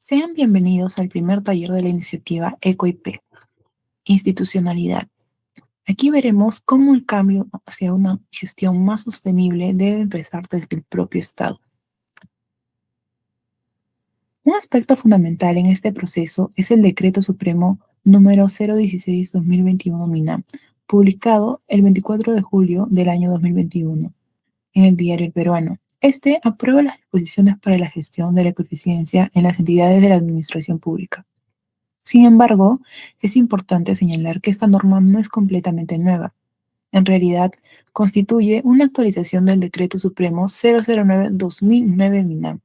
Sean bienvenidos al primer taller de la iniciativa EcoIP, Institucionalidad. Aquí veremos cómo el cambio hacia una gestión más sostenible debe empezar desde el propio Estado. Un aspecto fundamental en este proceso es el Decreto Supremo número 016-2021 MINAM, publicado el 24 de julio del año 2021 en el Diario El Peruano. Este aprueba las disposiciones para la gestión de la ecoeficiencia en las entidades de la administración pública. Sin embargo, es importante señalar que esta norma no es completamente nueva. En realidad, constituye una actualización del Decreto Supremo 009-2009 MINAM,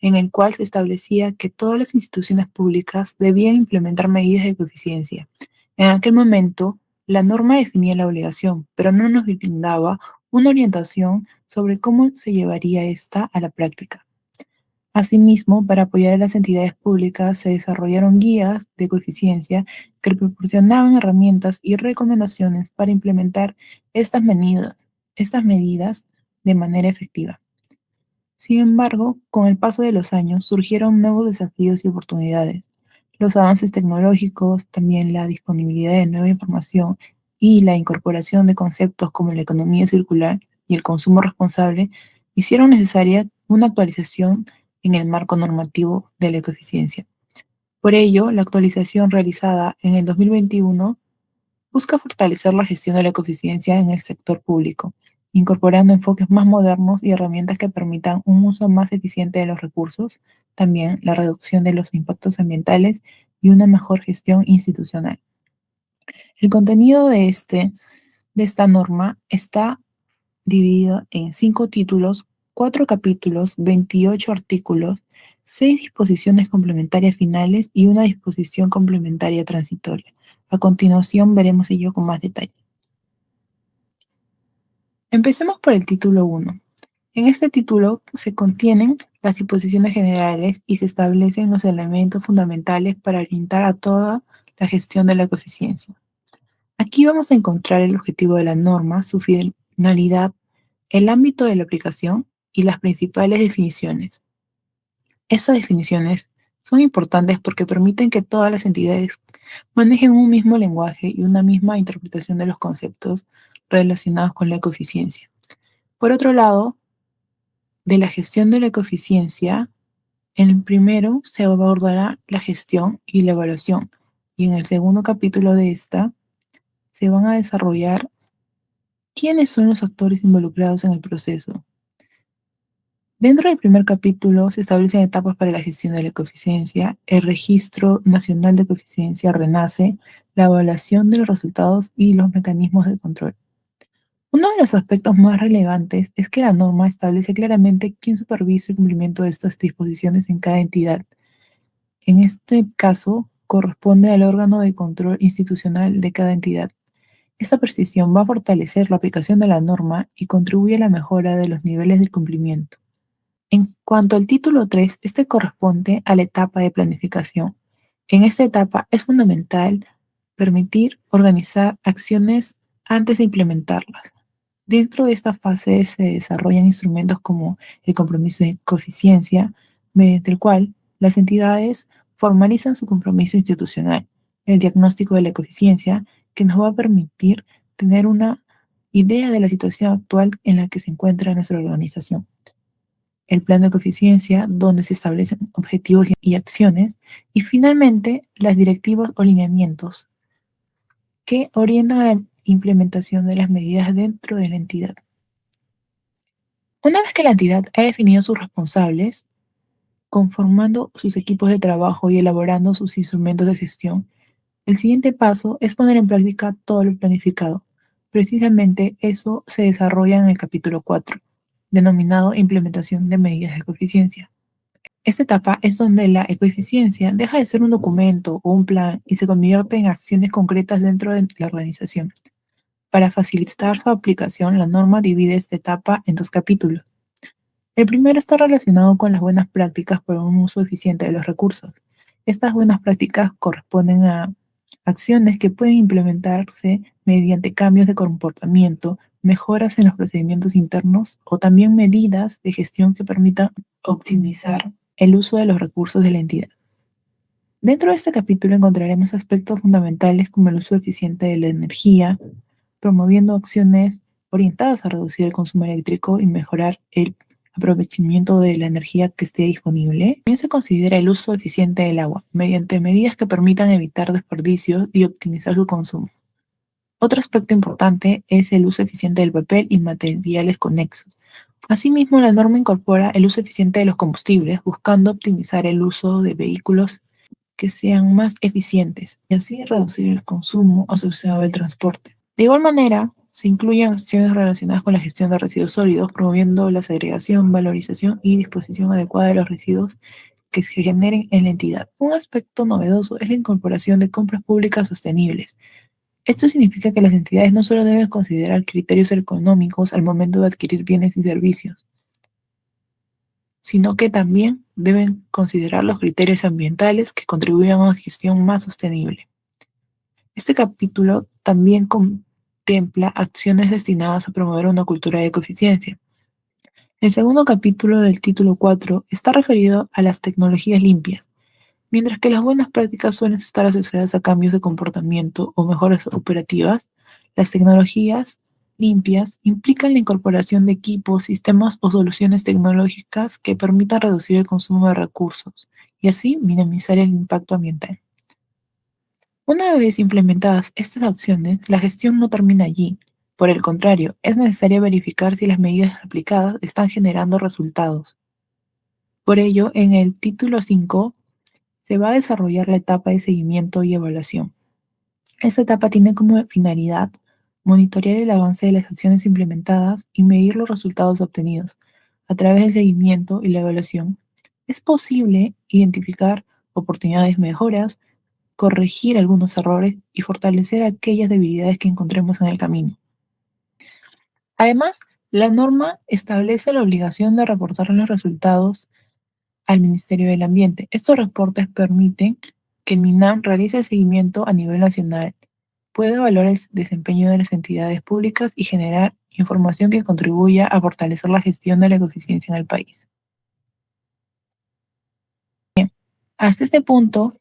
en el cual se establecía que todas las instituciones públicas debían implementar medidas de coeficiencia. En aquel momento, la norma definía la obligación, pero no nos brindaba una orientación sobre cómo se llevaría esta a la práctica. Asimismo, para apoyar a las entidades públicas se desarrollaron guías de coeficiencia que proporcionaban herramientas y recomendaciones para implementar estas medidas de manera efectiva. Sin embargo, con el paso de los años surgieron nuevos desafíos y oportunidades. Los avances tecnológicos, también la disponibilidad de nueva información y la incorporación de conceptos como la economía circular y el consumo responsable hicieron necesaria una actualización en el marco normativo de la ecoeficiencia. Por ello, la actualización realizada en el 2021 busca fortalecer la gestión de la ecoeficiencia en el sector público, incorporando enfoques más modernos y herramientas que permitan un uso más eficiente de los recursos, también la reducción de los impactos ambientales y una mejor gestión institucional. El contenido de esta norma está dividido en 5 títulos, 4 capítulos, 28 artículos, 6 disposiciones complementarias finales y una disposición complementaria transitoria. A continuación veremos ello con más detalle. Empecemos por el título 1. En este título se contienen las disposiciones generales y se establecen los elementos fundamentales para orientar a toda la gestión de la ecoeficiencia. Aquí vamos a encontrar el objetivo de la norma, su finalidad, el ámbito de la aplicación y las principales definiciones. Estas definiciones son importantes porque permiten que todas las entidades manejen un mismo lenguaje y una misma interpretación de los conceptos relacionados con la ecoeficiencia. Por otro lado, de la gestión de la ecoeficiencia, en el primero se abordará la gestión y la evaluación, y en el segundo capítulo de esta se van a desarrollar quiénes son los actores involucrados en el proceso. Dentro del primer capítulo se establecen etapas para la gestión de la ecoeficiencia, el Registro Nacional de Coeficiencia RENACE, la evaluación de los resultados y los mecanismos de control. Uno de los aspectos más relevantes es que la norma establece claramente quién supervisa el cumplimiento de estas disposiciones en cada entidad. En este caso, corresponde al órgano de control institucional de cada entidad. Esta precisión va a fortalecer la aplicación de la norma y contribuye a la mejora de los niveles de cumplimiento. En cuanto al título 3, este corresponde a la etapa de planificación. En esta etapa es fundamental permitir organizar acciones antes de implementarlas. Dentro de esta fase se desarrollan instrumentos como el compromiso de coeficiencia, mediante el cual las entidades formalizan su compromiso institucional, el diagnóstico de la ecoeficiencia, que nos va a permitir tener una idea de la situación actual en la que se encuentra nuestra organización. El plan de coeficiencia, donde se establecen objetivos y acciones, y finalmente las directivas o lineamientos que orientan a la implementación de las medidas dentro de la entidad. Una vez que la entidad ha definido sus responsables, conformando sus equipos de trabajo y elaborando sus instrumentos de gestión, el siguiente paso es poner en práctica todo lo planificado. Precisamente eso se desarrolla en el capítulo 4, denominado Implementación de medidas de coeficiencia. Esta etapa es donde la ecoeficiencia deja de ser un documento o un plan y se convierte en acciones concretas dentro de la organización. Para facilitar su aplicación, la norma divide esta etapa en 2 capítulos. El primero está relacionado con las buenas prácticas para un uso eficiente de los recursos. Estas buenas prácticas corresponden a acciones que pueden implementarse mediante cambios de comportamiento, mejoras en los procedimientos internos o también medidas de gestión que permitan optimizar el uso de los recursos de la entidad. Dentro de este capítulo encontraremos aspectos fundamentales como el uso eficiente de la energía, promoviendo acciones orientadas a reducir el consumo eléctrico y mejorar el aprovechamiento de la energía que esté disponible. También se considera el uso eficiente del agua, mediante medidas que permitan evitar desperdicios y optimizar su consumo. Otro aspecto importante es el uso eficiente del papel y materiales conexos. Asimismo, la norma incorpora el uso eficiente de los combustibles, buscando optimizar el uso de vehículos que sean más eficientes y así reducir el consumo asociado al transporte. De igual manera, se incluyen acciones relacionadas con la gestión de residuos sólidos, promoviendo la segregación, valorización y disposición adecuada de los residuos que se generen en la entidad. Un aspecto novedoso es la incorporación de compras públicas sostenibles. Esto significa que las entidades no solo deben considerar criterios económicos al momento de adquirir bienes y servicios, sino que también deben considerar los criterios ambientales que contribuyan a una gestión más sostenible. Este capítulo también contempla acciones destinadas a promover una cultura de ecoeficiencia. El segundo capítulo del título 4 está referido a las tecnologías limpias. Mientras que las buenas prácticas suelen estar asociadas a cambios de comportamiento o mejoras operativas, las tecnologías limpias implican la incorporación de equipos, sistemas o soluciones tecnológicas que permitan reducir el consumo de recursos y así minimizar el impacto ambiental. Una vez implementadas estas acciones, la gestión no termina allí. Por el contrario, es necesario verificar si las medidas aplicadas están generando resultados. Por ello, en el título 5 se va a desarrollar la etapa de seguimiento y evaluación. Esta etapa tiene como finalidad monitorear el avance de las acciones implementadas y medir los resultados obtenidos. A través del seguimiento y la evaluación, es posible identificar oportunidades de mejoras, corregir algunos errores y fortalecer aquellas debilidades que encontremos en el camino. Además, la norma establece la obligación de reportar los resultados al Ministerio del Ambiente. Estos reportes permiten que el MINAM realice el seguimiento a nivel nacional, pueda evaluar el desempeño de las entidades públicas y generar información que contribuya a fortalecer la gestión de la ecoeficiencia en el país. Hasta este punto,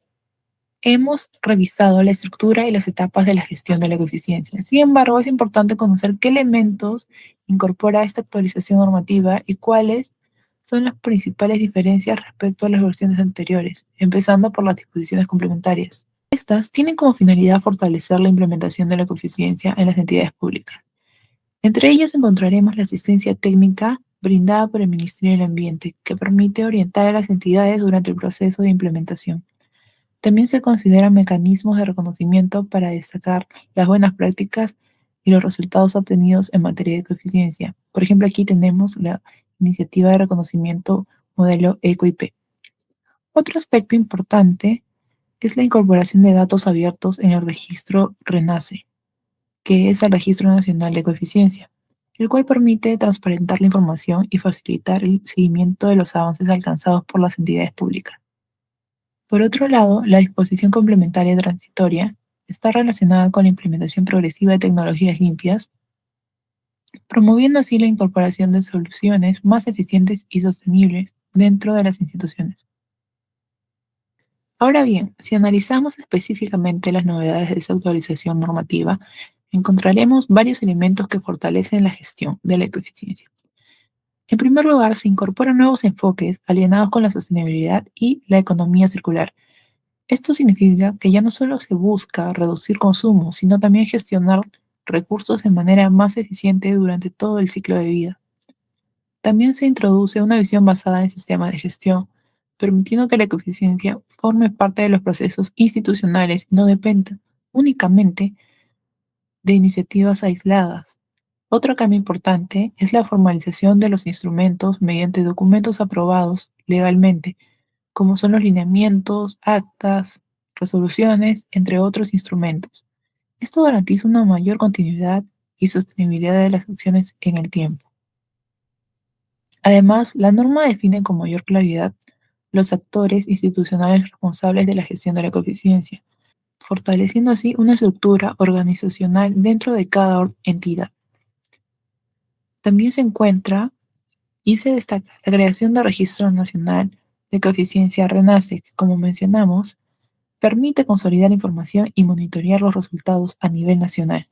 hemos revisado la estructura y las etapas de la gestión de la ecoeficiencia. Sin embargo, es importante conocer qué elementos incorpora esta actualización normativa y cuáles son las principales diferencias respecto a las versiones anteriores, empezando por las disposiciones complementarias. Estas tienen como finalidad fortalecer la implementación de la ecoeficiencia en las entidades públicas. Entre ellas encontraremos la asistencia técnica brindada por el Ministerio del Ambiente, que permite orientar a las entidades durante el proceso de implementación. También se consideran mecanismos de reconocimiento para destacar las buenas prácticas y los resultados obtenidos en materia de ecoeficiencia. Por ejemplo, aquí tenemos la iniciativa de reconocimiento modelo EcoIP. Otro aspecto importante es la incorporación de datos abiertos en el registro RENACE, que es el Registro Nacional de Coeficiencia, el cual permite transparentar la información y facilitar el seguimiento de los avances alcanzados por las entidades públicas. Por otro lado, la disposición complementaria transitoria está relacionada con la implementación progresiva de tecnologías limpias, promoviendo así la incorporación de soluciones más eficientes y sostenibles dentro de las instituciones. Ahora bien, si analizamos específicamente las novedades de esa actualización normativa, encontraremos varios elementos que fortalecen la gestión de la ecoeficiencia. En primer lugar, se incorporan nuevos enfoques alineados con la sostenibilidad y la economía circular. Esto significa que ya no solo se busca reducir consumo, sino también gestionar recursos de manera más eficiente durante todo el ciclo de vida. También se introduce una visión basada en sistemas de gestión, permitiendo que la eficiencia forme parte de los procesos institucionales y no dependa únicamente de iniciativas aisladas. Otro cambio importante es la formalización de los instrumentos mediante documentos aprobados legalmente, como son los lineamientos, actas, resoluciones, entre otros instrumentos. Esto garantiza una mayor continuidad y sostenibilidad de las acciones en el tiempo. Además, la norma define con mayor claridad los actores institucionales responsables de la gestión de la eficiencia, fortaleciendo así una estructura organizacional dentro de cada entidad. También se encuentra y se destaca la creación del Registro Nacional de Coeficiencia RENACE, que como mencionamos, Permite consolidar información y monitorear los resultados a nivel nacional.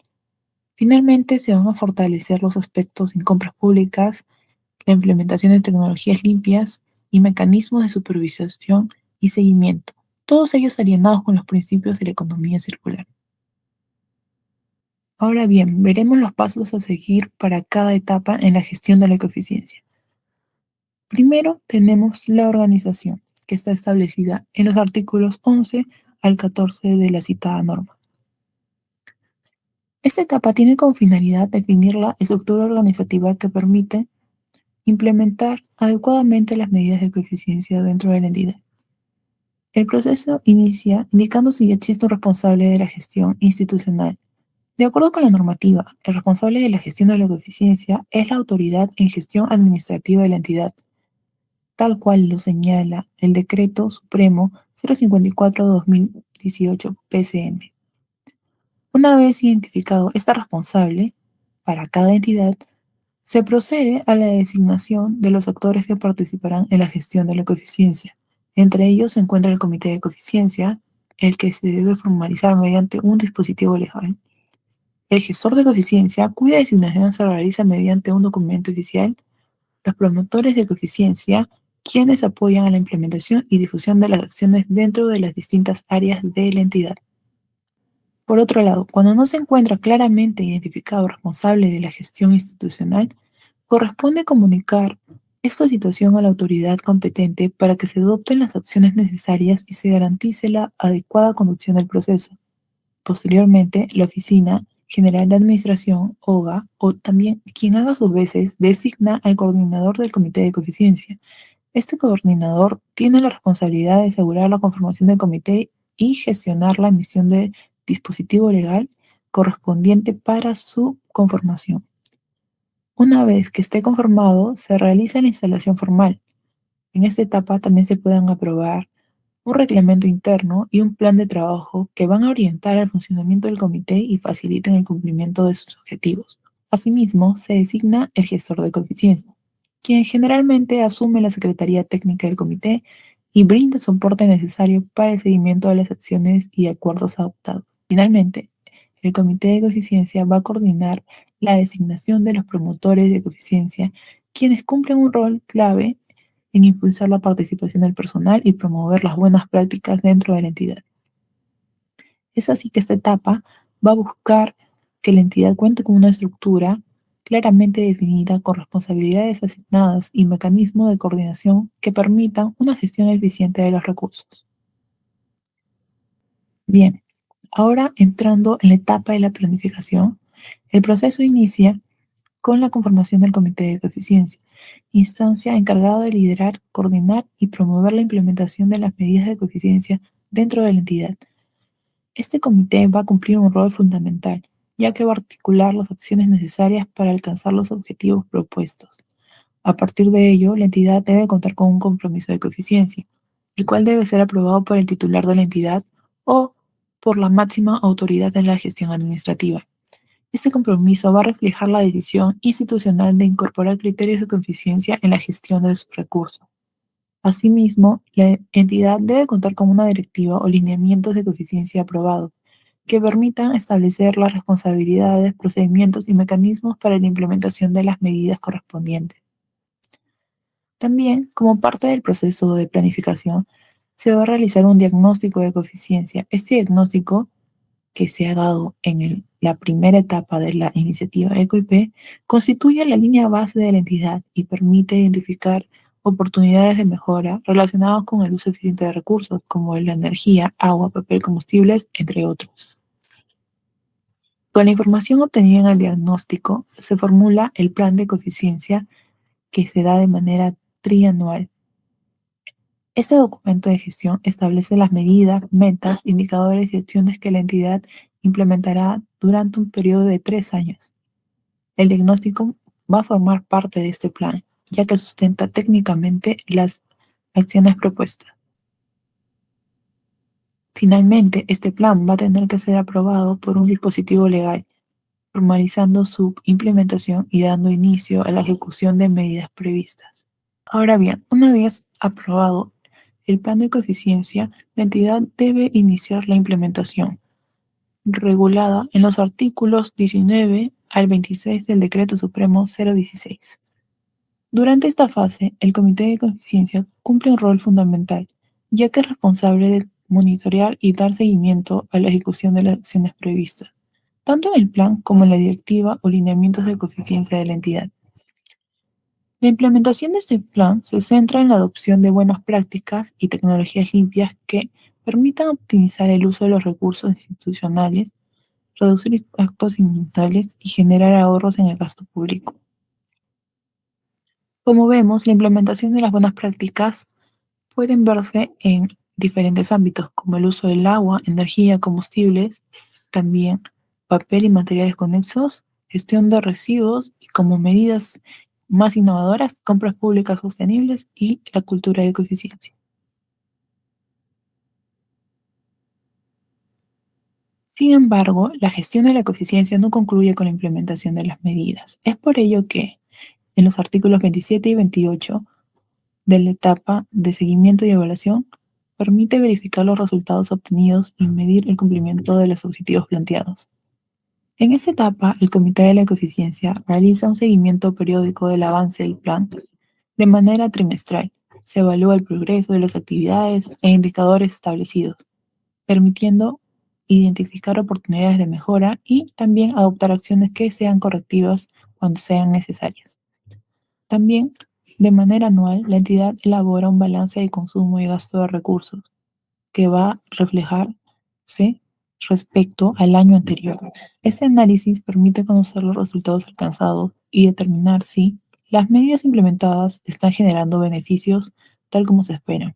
Finalmente, se van a fortalecer los aspectos en compras públicas, la implementación de tecnologías limpias y mecanismos de supervisión y seguimiento, todos ellos alineados con los principios de la economía circular. Ahora bien, veremos los pasos a seguir para cada etapa en la gestión de la ecoeficiencia. Primero tenemos la organización, que está establecida en los artículos 11 al 14 de la citada norma. Esta etapa tiene como finalidad definir la estructura organizativa que permite implementar adecuadamente las medidas de coeficiencia dentro de la entidad. El proceso inicia indicando si existe un responsable de la gestión institucional. De acuerdo con la normativa, el responsable de la gestión de la coeficiencia es la autoridad en gestión administrativa de la entidad, tal cual lo señala el Decreto Supremo 054/2018 PCM. Una vez identificado este responsable para cada entidad, se procede a la designación de los actores que participarán en la gestión de la coeficiencia. Entre ellos se encuentra el comité de coeficiencia, el que se debe formalizar mediante un dispositivo legal, el gestor de coeficiencia, cuya designación se realiza mediante un documento oficial, los promotores de coeficiencia, quienes apoyan a la implementación y difusión de las acciones dentro de las distintas áreas de la entidad. Por otro lado, cuando no se encuentra claramente identificado responsable de la gestión institucional, corresponde comunicar esta situación a la autoridad competente para que se adopten las acciones necesarias y se garantice la adecuada conducción del proceso. Posteriormente, la Oficina General de Administración, OGA, o también quien haga sus veces, designa al coordinador del comité de coeficiencia. Este coordinador tiene la responsabilidad de asegurar la conformación del comité y gestionar la emisión de dispositivo legal correspondiente para su conformación. Una vez que esté conformado, se realiza la instalación formal. En esta etapa también se pueden aprobar un reglamento interno y un plan de trabajo que van a orientar el funcionamiento del comité y faciliten el cumplimiento de sus objetivos. Asimismo, se designa el gestor de coeficiencia, quien generalmente asume la secretaría técnica del comité y brinda el soporte necesario para el seguimiento de las acciones y acuerdos adoptados. Finalmente, el comité de coeficiencia va a coordinar la designación de los promotores de coeficiencia, quienes cumplen un rol clave en impulsar la participación del personal y promover las buenas prácticas dentro de la entidad. Es así que esta etapa va a buscar que la entidad cuente con una estructura claramente definida con responsabilidades asignadas y mecanismos de coordinación que permitan una gestión eficiente de los recursos. Bien, ahora entrando en la etapa de la planificación, el proceso inicia con la conformación del comité de coeficiencia, instancia encargada de liderar, coordinar y promover la implementación de las medidas de coeficiencia dentro de la entidad. Este comité va a cumplir un rol fundamental, ya que va a articular las acciones necesarias para alcanzar los objetivos propuestos. A partir de ello, la entidad debe contar con un compromiso de coeficiencia, el cual debe ser aprobado por el titular de la entidad o por la máxima autoridad de la gestión administrativa. Este compromiso va a reflejar la decisión institucional de incorporar criterios de coeficiencia en la gestión de sus recursos. Asimismo, la entidad debe contar con una directiva o lineamientos de coeficiencia aprobados que permitan establecer las responsabilidades, procedimientos y mecanismos para la implementación de las medidas correspondientes. También, como parte del proceso de planificación, se va a realizar un diagnóstico de coeficiencia. Este diagnóstico, que se ha dado en la primera etapa de la iniciativa EcoIP, constituye la línea base de la entidad y permite identificar oportunidades de mejora relacionadas con el uso eficiente de recursos, como la energía, agua, papel, combustibles, entre otros. Con la información obtenida en el diagnóstico, se formula el plan de coeficiencia que se da de manera trianual. Este documento de gestión establece las medidas, metas, indicadores y acciones que la entidad implementará durante un periodo de 3 años. El diagnóstico va a formar parte de este plan, ya que sustenta técnicamente las acciones propuestas. Finalmente, este plan va a tener que ser aprobado por un dispositivo legal, formalizando su implementación y dando inicio a la ejecución de medidas previstas. Ahora bien, una vez aprobado el plan de coeficiencia, la entidad debe iniciar la implementación, regulada en los artículos 19 al 26 del Decreto Supremo 016. Durante esta fase, el Comité de Coeficiencia cumple un rol fundamental, ya que es responsable de monitorear y dar seguimiento a la ejecución de las acciones previstas, tanto en el plan como en la directiva o lineamientos de coeficiencia de la entidad. La implementación de este plan se centra en la adopción de buenas prácticas y tecnologías limpias que permitan optimizar el uso de los recursos institucionales, reducir impactos ambientales y generar ahorros en el gasto público. Como vemos, la implementación de las buenas prácticas pueden verse en diferentes ámbitos, como el uso del agua, energía, combustibles, también papel y materiales conexos, gestión de residuos y como medidas más innovadoras, compras públicas sostenibles y la cultura de ecoeficiencia. Sin embargo, la gestión de la ecoeficiencia no concluye con la implementación de las medidas. Es por ello que en los artículos 27 y 28 de la etapa de seguimiento y evaluación permite verificar los resultados obtenidos y medir el cumplimiento de los objetivos planteados. En esta etapa, el Comité de la Ecoeficiencia realiza un seguimiento periódico del avance del plan de manera trimestral. Se evalúa el progreso de las actividades e indicadores establecidos, permitiendo identificar oportunidades de mejora y también adoptar acciones que sean correctivas cuando sean necesarias. También, de manera anual, la entidad elabora un balance de consumo y gasto de recursos que va a reflejarse respecto al año anterior. Este análisis permite conocer los resultados alcanzados y determinar si las medidas implementadas están generando beneficios tal como se espera.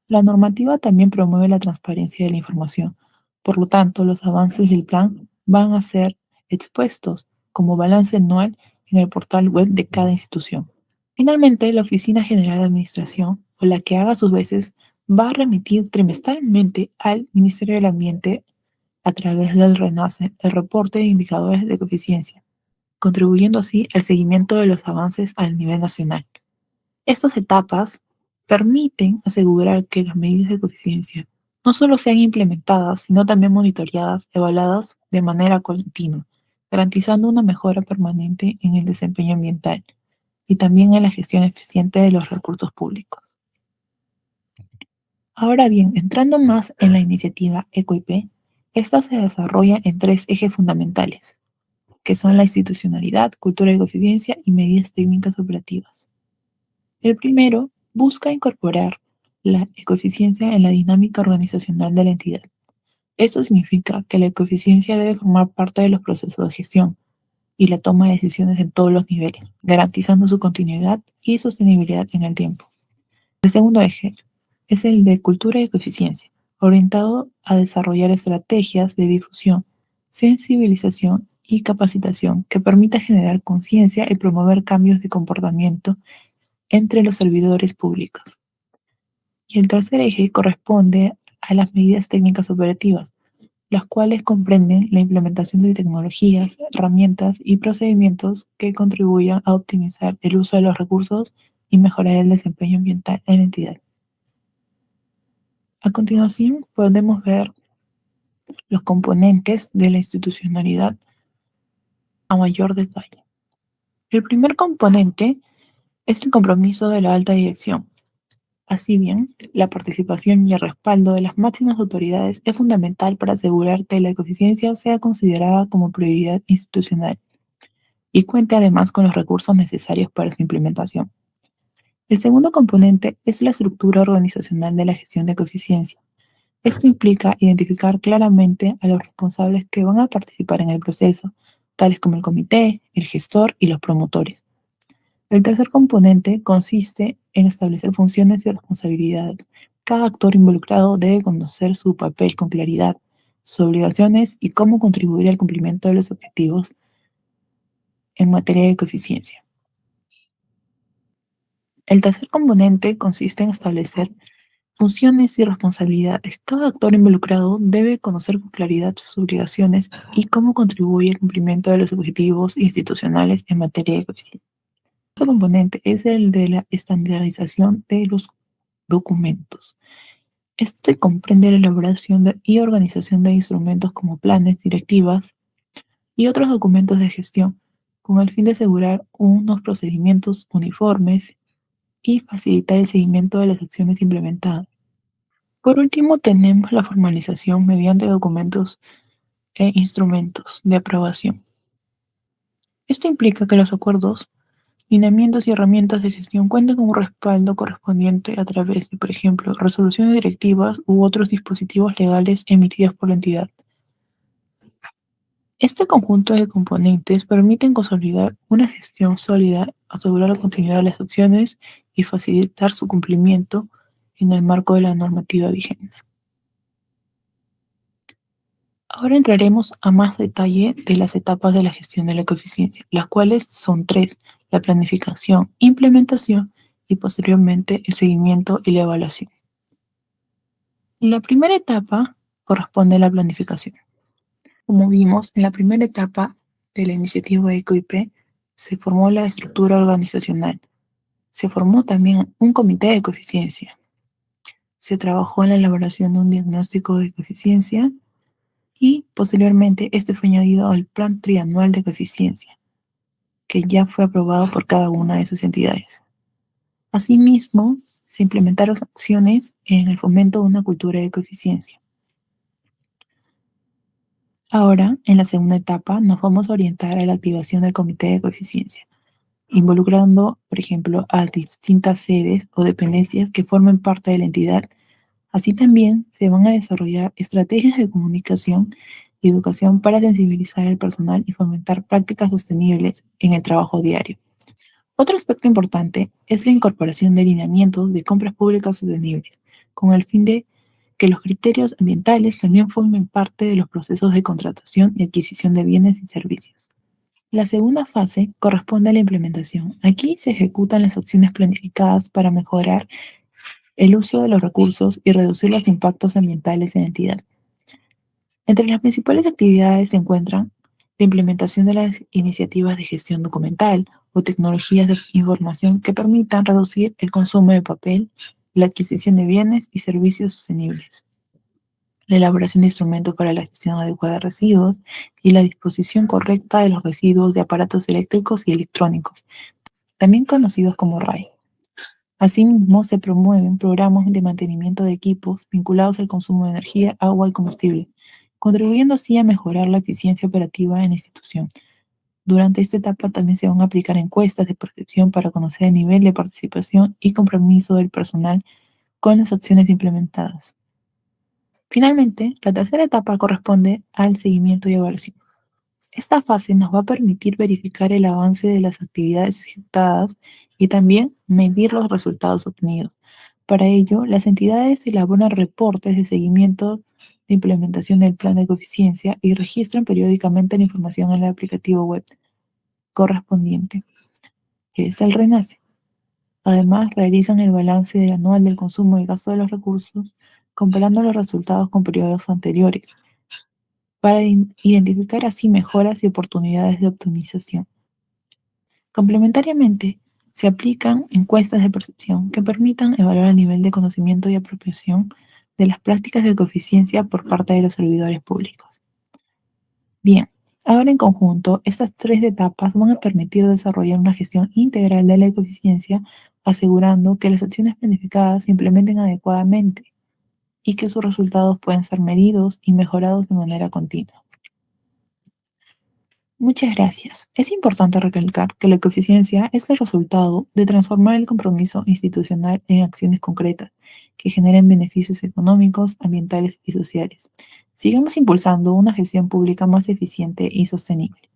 La normativa también promueve la transparencia de la información. Por lo tanto, los avances del plan van a ser expuestos como balance anual en el portal web de cada institución. Finalmente, la Oficina General de Administración, o la que haga a sus veces, va a remitir trimestralmente al Ministerio del Ambiente a través del RENACE, el reporte de indicadores de coeficiencia, contribuyendo así al seguimiento de los avances a nivel nacional. Estas etapas permiten asegurar que las medidas de coeficiencia no solo sean implementadas, sino también monitoreadas, evaluadas de manera continua, garantizando una mejora permanente en el desempeño ambiental y también en la gestión eficiente de los recursos públicos. Ahora bien, entrando más en la iniciativa EcoIP, esta se desarrolla en tres ejes fundamentales, que son la institucionalidad, cultura de coeficiencia y medidas técnicas operativas. El primero busca incorporar la ecoeficiencia en la dinámica organizacional de la entidad. Esto significa que la ecoeficiencia debe formar parte de los procesos de gestión y la toma de decisiones en todos los niveles, garantizando su continuidad y sostenibilidad en el tiempo. El segundo eje es el de cultura y ecoeficiencia, orientado a desarrollar estrategias de difusión, sensibilización y capacitación que permita generar conciencia y promover cambios de comportamiento entre los servidores públicos. Y el tercer eje corresponde a las medidas técnicas operativas, las cuales comprenden la implementación de tecnologías, herramientas y procedimientos que contribuyan a optimizar el uso de los recursos y mejorar el desempeño ambiental en la entidad. A continuación, podemos ver los componentes de la institucionalidad a mayor detalle. El primer componente es el compromiso de la alta dirección. Así bien, la participación y el respaldo de las máximas autoridades es fundamental para asegurar que la ecoeficiencia sea considerada como prioridad institucional y cuente además con los recursos necesarios para su implementación. El segundo componente es la estructura organizacional de la gestión de ecoeficiencia. Esto implica identificar claramente a los responsables que van a participar en el proceso, tales como el comité, el gestor y los promotores. El tercer componente consiste en establecer funciones y responsabilidades. Cada actor involucrado debe conocer su papel con claridad, sus obligaciones y cómo contribuir al cumplimiento de los objetivos en materia de ecoeficiencia. El tercer componente consiste en establecer funciones y responsabilidades. Cada actor involucrado debe conocer con claridad sus obligaciones y cómo contribuye al cumplimiento de los objetivos institucionales en materia de ecoeficiencia. Otro componente es el de la estandarización de los documentos. Este comprende la elaboración y organización de instrumentos como planes, directivas y otros documentos de gestión, con el fin de asegurar unos procedimientos uniformes y facilitar el seguimiento de las acciones implementadas. Por último, tenemos la formalización mediante documentos e instrumentos de aprobación. Esto implica que los acuerdos, lineamientos y herramientas de gestión cuenten con un respaldo correspondiente a través de, por ejemplo, resoluciones directivas u otros dispositivos legales emitidos por la entidad. Este conjunto de componentes permiten consolidar una gestión sólida, asegurar la continuidad de las acciones y facilitar su cumplimiento en el marco de la normativa vigente. Ahora entraremos a más detalle de las etapas de la gestión de la ecoeficiencia, las cuales son tres: la planificación, implementación y posteriormente el seguimiento y la evaluación. La primera etapa corresponde a la planificación. Como vimos, en la primera etapa de la iniciativa EcoIP se formó la estructura organizacional. Se formó también un comité de ecoeficiencia. Se trabajó en la elaboración de un diagnóstico de ecoeficiencia y posteriormente este fue añadido al Plan Trianual de Ecoeficiencia, que ya fue aprobado por cada una de sus entidades. Asimismo, se implementaron acciones en el fomento de una cultura de ecoeficiencia. Ahora, en la segunda etapa, nos vamos a orientar a la activación del comité de ecoeficiencia, involucrando, por ejemplo, a distintas sedes o dependencias que formen parte de la entidad. Así también se van a desarrollar estrategias de comunicación y educación para sensibilizar al personal y fomentar prácticas sostenibles en el trabajo diario. Otro aspecto importante es la incorporación de lineamientos de compras públicas sostenibles, con el fin de que los criterios ambientales también formen parte de los procesos de contratación y adquisición de bienes y servicios. La segunda fase corresponde a la implementación. Aquí se ejecutan las acciones planificadas para mejorar el uso de los recursos y reducir los impactos ambientales en la entidad. Entre las principales actividades se encuentran la implementación de las iniciativas de gestión documental o tecnologías de información que permitan reducir el consumo de papel, la adquisición de bienes y servicios sostenibles, la elaboración de instrumentos para la gestión adecuada de residuos y la disposición correcta de los residuos de aparatos eléctricos y electrónicos, también conocidos como RAE. Asimismo, se promueven programas de mantenimiento de equipos vinculados al consumo de energía, agua y combustible, contribuyendo así a mejorar la eficiencia operativa en la institución. Durante esta etapa también se van a aplicar encuestas de percepción para conocer el nivel de participación y compromiso del personal con las acciones implementadas. Finalmente, la tercera etapa corresponde al seguimiento y evaluación. Esta fase nos va a permitir verificar el avance de las actividades ejecutadas y también medir los resultados obtenidos. Para ello, las entidades elaboran reportes de seguimiento de implementación del plan de coeficiencia y registran periódicamente la información en el aplicativo web correspondiente, que es el RENACE. Además, realizan el balance anual del consumo y gasto de los recursos, comparando los resultados con periodos anteriores, para identificar así mejoras y oportunidades de optimización. Complementariamente, se aplican encuestas de percepción que permitan evaluar el nivel de conocimiento y apropiación de las prácticas de ecoeficiencia por parte de los servidores públicos. Bien, ahora en conjunto, estas tres etapas van a permitir desarrollar una gestión integral de la ecoeficiencia, asegurando que las acciones planificadas se implementen adecuadamente y que sus resultados puedan ser medidos y mejorados de manera continua. Muchas gracias. Es importante recalcar que la ecoeficiencia es el resultado de transformar el compromiso institucional en acciones concretas que generen beneficios económicos, ambientales y sociales. Sigamos impulsando una gestión pública más eficiente y sostenible.